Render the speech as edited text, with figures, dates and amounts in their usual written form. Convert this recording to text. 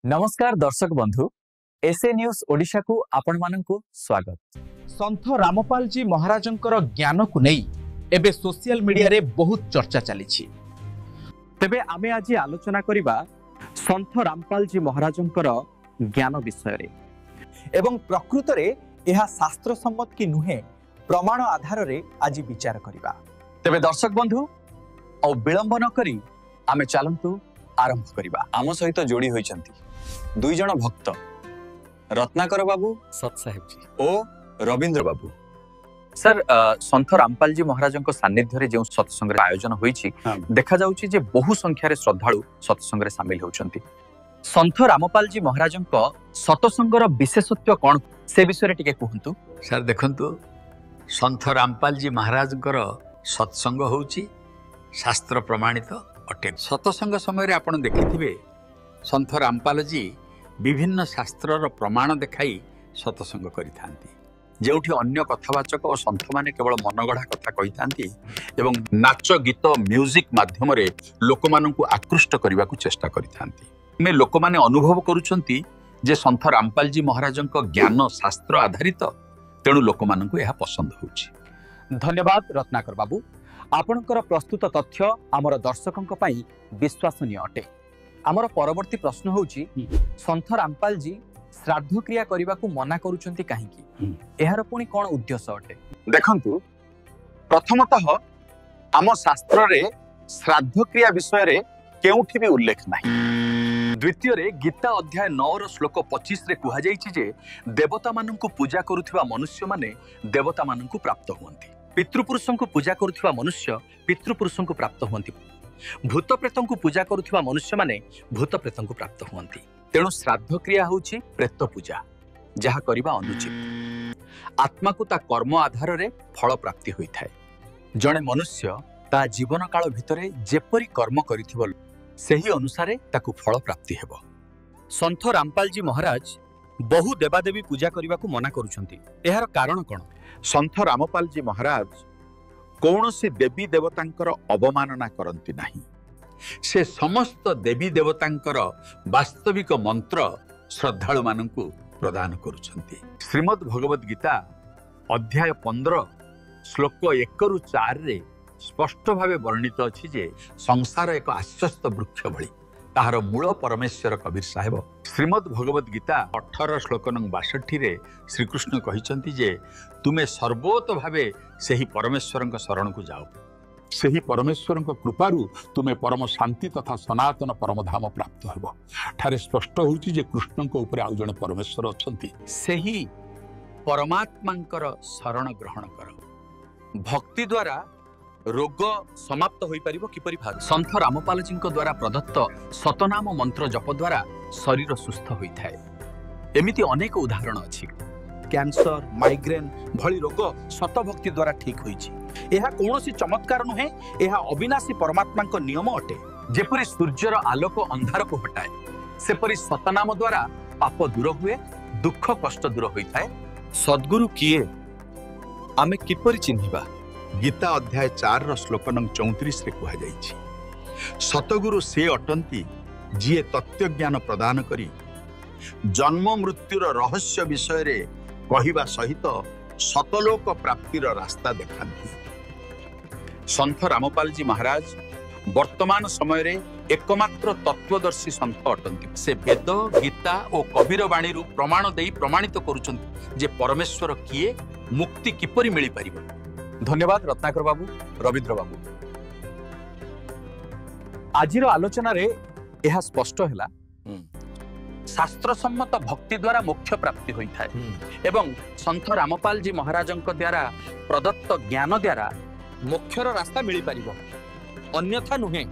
नमस्कार दर्शक बंधु एसए न्यूज ओडिशा को आपण माननकु स्वागत। संत रामपाल जी महाराजंकर ज्ञान को नहीं एबे सोशल मीडिया रे बहुत चर्चा चली। तेबे आमे आज आलोचना करिबा संत रामपाल जी महाराजंकर ज्ञान विषय रे एवं प्रकृत रे यह शास्त्र सम्मत की नुहे प्रमाण आधार रे आज विचार करिबा। तेबे दर्शक बंधु और विलंब न करी आमे चलंतु आरंभ करिबा। आम सहित जोड़ी होइचंती दुई जन भक्त रत्नाकर बाबू सत साहेब जी ओ रविंद्र बाबू। सर संत रामपाल जी महाराजंक सान्निध्य रे जो सत्संग आयोजन होईछि देखा जाउछि जे बहु संख्या रे श्रद्धालु सत्संग रे शामिल होउछंती। संत रामपाल जी महाराजंक सत्संगर विशेषत्व कोन से विषय रे टिके कहंतु। सर देखंतु संत रामपाल जी महाराजंकर सत्संग होउछि शास्त्र प्रमाणित अटे। सत्संग समय आपण देखिथिबे संत रामपाल जी विभिन्न शास्त्रर प्रमाण देखाई सत्संग करिथांती। जेउठी अन्य कथावाचक और संत माने केवल मनगढ़ा कथा कहिथांती एवं नाच गीत म्यूजिक माध्यम रे लोकमानंकु आकृष्ट करबा को चेष्टा करिथांती। मे लोकमाने अनुभव करूछंती जे संत रामपाल जी महाराजंक ज्ञान शास्त्र आधारित तेणु लोकमानंकु यह पसंद होउछि। धन्यवाद रत्नाकर बाबू। आपणकर प्रस्तुत तथ्य आमर दर्शकंक पई विश्वसनीय अटे। आमर परवर्ती प्रश्न होउछि संत रामपाल जी श्राद्ध क्रिया करबा को मना करूछंती काहेकि एहार पुनी कोन उद्देश्य अटे। देखंतु प्रथमतः आम शास्त्र रे श्राद्ध क्रिया विषय रे केउठी भी उल्लेख नाही। द्वितीय रे गीता अध्याय 9 रो श्लोक 25 रे कुहा जाईछि जे देवता माननकु पूजा करूथिबा मनुष्य माने देवता माननकु प्राप्त हुअंती। पितृपुरुषों को पूजा करुवा मनुष्य पितृपुरुषों को प्राप्त हुअंती। भूत प्रेतों को पूजा करुवा मनुष्य माने भूत प्रेतों को प्राप्त हुअंती। तेणु श्राद्ध क्रिया होउछि प्रेत पूजा जहा करिबा अनुचित। आत्मा को ता कर्म आधार रे फल प्राप्ति होई थाए। जणे मनुष्य ता जीवन काल भितरे जेपरि कर्म करिथिबो सेही अनुसारे ताकु फल प्राप्ति हेबो। संत रामपाल जी महाराज बहु देवादेवी पूजा करने को मना करुछंती। एहार कारण कोन? संत रामपाल जी महाराज कौनसी देवी देवतांकर अवमानना करती नहीं। से समस्त देवी देवतांकर वास्तविक मंत्र श्रद्धालु माननकु प्रदान करुछंती। श्रीमद् भगवद गीता अध्याय 15 श्लोक 1 रु 4 रे स्पष्ट भावे वर्णित अछि जे संसार एक आश्वस्त वृक्ष भली ताहार मूल परमेश्वर कबीर साहेब। श्रीमद् भगवद गीता 18 श्लोक नंग 62 रे श्रीकृष्ण कहिसंती जे तुमे सर्वोत भावे सेही परमेश्वरंक शरण को जाओ। सेही परमेश्वरंक कृपारु तुमे परम शांति तथा सनातन परमधाम प्राप्त हेबो। ठारे स्पष्ट होउची जे कृष्णंक ऊपर आउ जणे परमेश्वर अछंती। सेही परमात्मांकर शरण ग्रहण कर। भक्ति द्वारा रोग समाप्त होई परिबो किपरि भाग। संत रामपाल जी द्वारा प्रदत्त सतनाम मंत्र जप द्वारा शरीर सुस्थ होई थाए। एमिति अनेक उदाहरण अछि। कैंसर माइग्रेन भली रोग सत भक्ति द्वारा ठीक होईछि। एहा कोनोसी चमत्कार नुहे, एहा अविनाशी परमात्मा को नियम अटे। जेपरि सूर्यर आलोक अंधार को हटाए सेपरि सतनाम द्वारा पाप दूर हुए, दुख कष्ट दूर होई थाए। सद्गुरु किए आमे किपरि चिन्हिबा? गीता अध्याय 4 श्लोक नंग 34 रे कुहा जाईछि सतगुरु से अटंती जिए तत्व ज्ञान प्रदान करी जन्म मृत्युर रहस्य विषय रे कहिबा सहित सतलोक प्राप्तिर रास्ता देखांती। संत रामपाल जी महाराज वर्तमान समय रे एकमात्र तत्वदर्शी संत अटंती। से वेद गीता और कबीर वाणी रु प्रमाण देई प्रमाणित करूछंती जे परमेश्वर किए, मुक्ति किपरि मिली परिबो। धन्यवाद रत्नाकर बाबू, रविंद्र बाबू। आजिर आलोचना रे यह स्पष्ट हैला शास्त्र सम्मत भक्ति द्वारा मोक्ष प्राप्ति होई थाए एवं संत रामपाल जी महाराजंक द्वारा प्रदत्त ज्ञान द्वारा मोक्षर रास्ता मिली परिबो, अन्यथा नुहे।